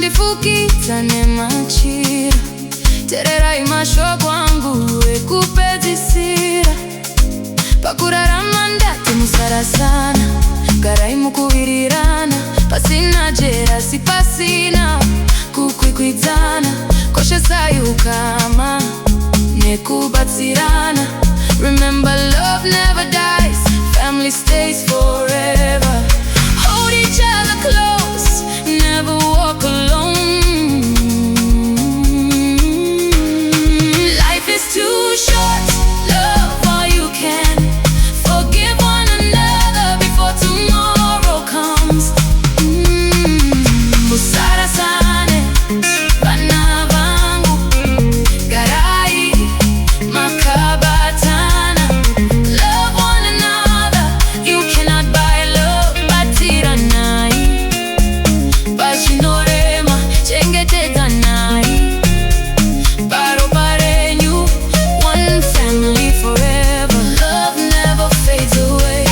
mandifukidza nemachira. Tererayi mashoko angu ekupedzisira. Pakurarama ndati musarasana. Garayi mukuwirirana. Pasina jerasi pasina. Kukwikwidzana. Koshesayi hukama nekubatsirana. Remember, love never dies. Family stays forever. Hold each other close. Never walk alone. Life is too short. Love while you can. Forgive one another before tomorrow comes. Musarasane, vana, vangu, Garayi, makabatana. Love one another. You cannot buy love, but Tererayi. Pasina, chengetedzanai. Paro parenyu, one family forever. Love never fades away.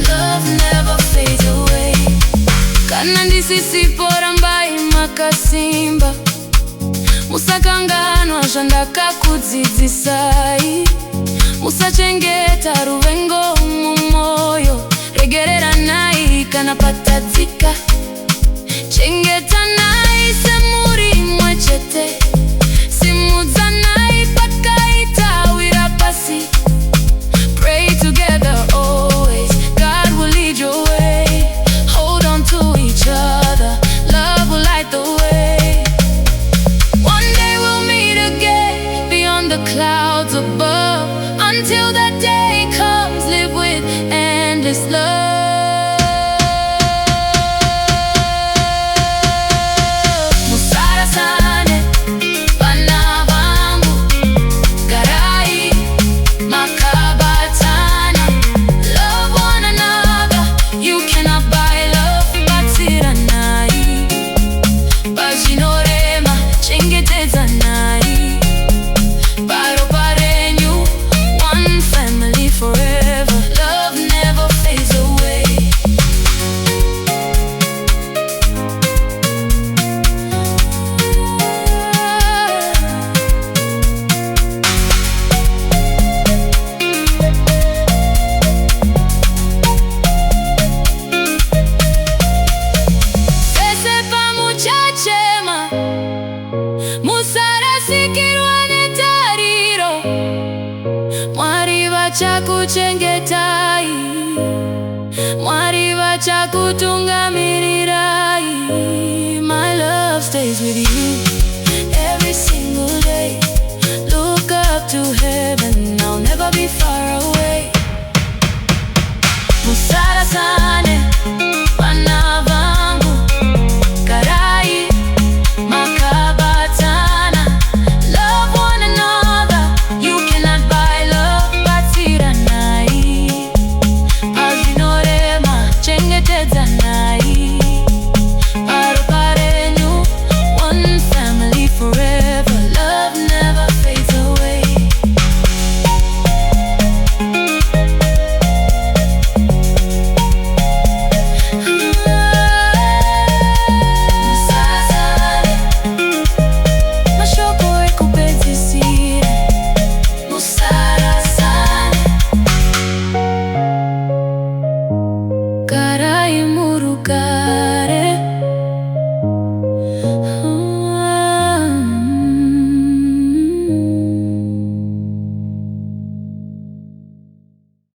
Love never fades away. Kana ndisisiporamba imakasimba. Musakanganwa zvandakakudzidzisai. Musachengeta ruvengo mumoyo. Regereranai kana patadzika. Chengetanai semuri mwechete. Simudzanai pakaita wira pasi. Pray together always. God will lead your way. Hold on to each other. Love will light the way. One day we'll meet again beyond the clouds above. Until that day comes, live with endless love. Musarasane, vana, vangu, Garayi, makabatana. Love one another. You cannot buy love, but Tererayi. Pasina, chengetedzanai. Paro parenyu, one family forever. Love never fades away. Pese pamuchachema. Musarasikirwa netariro. MWARI vachakuchengetai. MWARI vachakutungamirirai. My love stays with you.